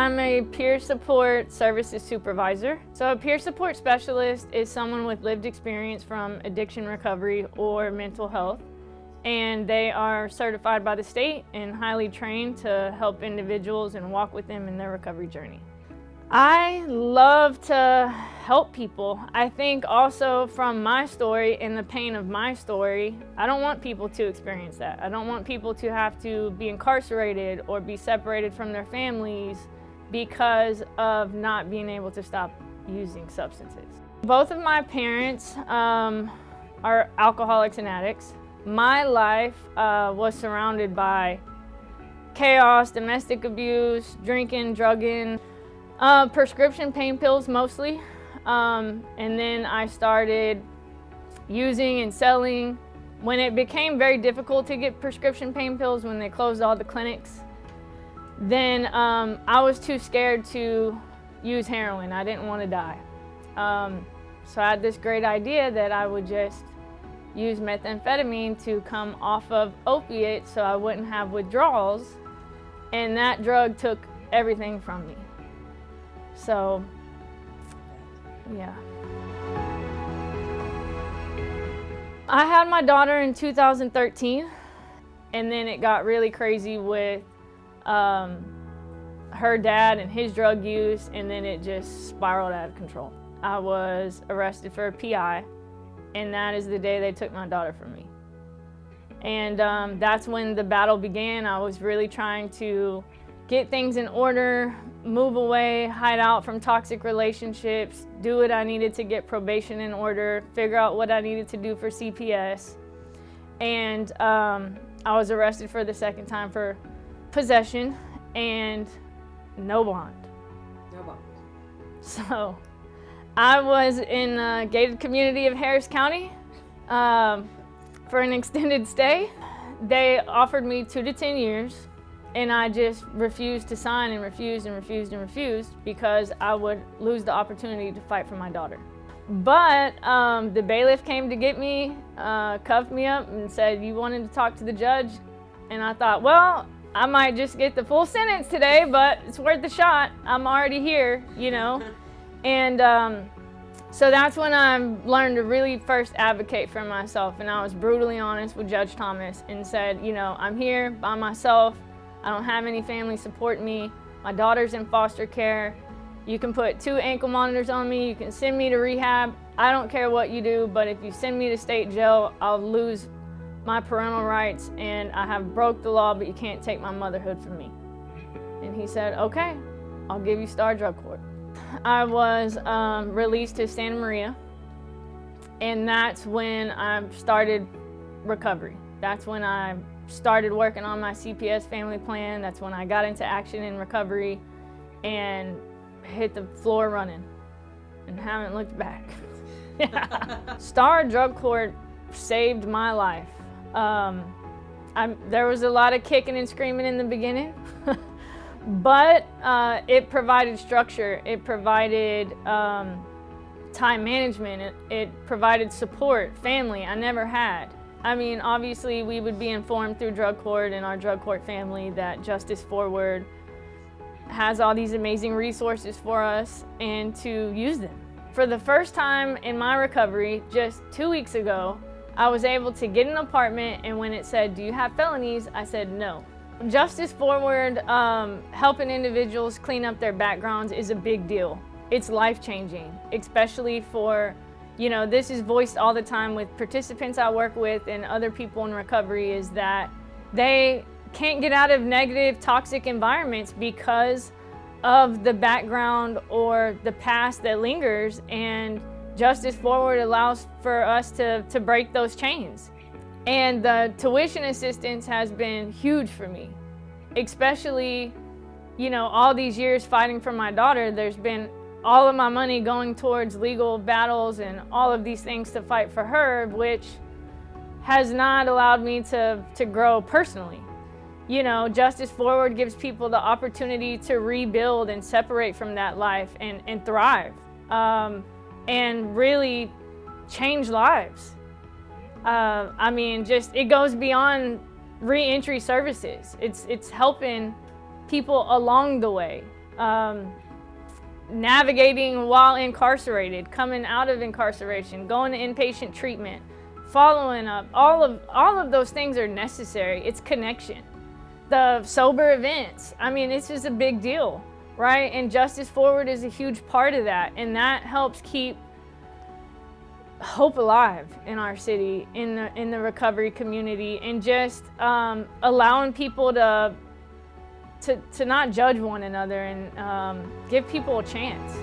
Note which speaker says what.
Speaker 1: I'm a peer support services supervisor. So a peer support specialist is someone with lived experience from addiction recovery or mental health, and they are certified by the state and highly trained to help individuals and walk with them in their recovery journey. I love to help people. I think also from my story and the pain of my story, I don't want people to experience that. I don't want people to have to be incarcerated or be separated from their families because of not being able to stop using substances. Both of my parents are alcoholics and addicts. My life was surrounded by chaos, domestic abuse, drinking, drugging, prescription pain pills mostly, and then I started using and selling. When it became very difficult to get prescription pain pills, when they closed all the clinics, then I was too scared to use heroin. I didn't want to die. So I had this great idea that I would just use methamphetamine to come off of opiates so I wouldn't have withdrawals, and that drug took everything from me. So, yeah. I had my daughter in 2013, and then it got really crazy with her dad and his drug use, and then it just spiraled out of control. I was arrested for a PI, and that is the day they took my daughter from me. And that's when the battle began. I was really trying to get things in order, move away, hide out from toxic relationships, do what I needed to get probation in order, figure out what I needed to do for CPS. And I was arrested for the second time for possession and no bond.
Speaker 2: No bond.
Speaker 1: So I was in a gated community of Harris County for an extended stay. They offered me 2 to 10 years. And I just refused to sign and refused because I would lose the opportunity to fight for my daughter. But the bailiff came to get me, cuffed me up and said, "You wanted to talk to the judge?" And I thought, well, I might just get the full sentence today, but it's worth the shot. I'm already here, you know. And so that's when I learned to really first advocate for myself. And I was brutally honest with Judge Thomas and said, you know, I'm here by myself. I don't have any family supporting me. My daughter's in foster care. You can put 2 ankle monitors on me. You can send me to rehab. I don't care what you do, but if you send me to state jail, I'll lose my parental rights, and I have broke the law, but you can't take my motherhood from me. And he said, okay, I'll give you Star Drug Court. I was released to Santa Maria, and that's when I started recovery. That's when I started working on my CPS family plan. That's when I got into action in recovery and hit the floor running and haven't looked back. Star Drug Court saved my life. There was a lot of kicking and screaming in the beginning, but it provided structure. It provided time management. It provided support, family I never had. I mean, obviously we would be informed through drug court and our drug court family that Justice Forward has all these amazing resources for us and to use them. For the first time in my recovery, just 2 weeks ago, I was able to get an apartment, and when it said, "Do you have felonies?" I said no. Justice Forward, helping individuals clean up their backgrounds is a big deal. It's life-changing, especially for, you know, this is voiced all the time with participants I work with and other people in recovery, is that they can't get out of negative, toxic environments because of the background or the past that lingers, and Justice Forward allows for us to break those chains. And the tuition assistance has been huge for me, especially, you know, all these years fighting for my daughter. There's been all of my money going towards legal battles and all of these things to fight for her, which has not allowed me to grow personally. You know, Justice Forward gives people the opportunity to rebuild and separate from that life and thrive, and really change lives. I mean, just, it goes beyond re-entry services. It's helping people along the way. navigating while incarcerated, coming out of incarceration, going to inpatient treatment, following up. All of those things are necessary. It's connection. The sober events, I mean, it's just a big deal, right? And Justice Forward is a huge part of that, and that helps keep hope alive in our city, in the recovery community, and just allowing people to not judge one another and give people a chance.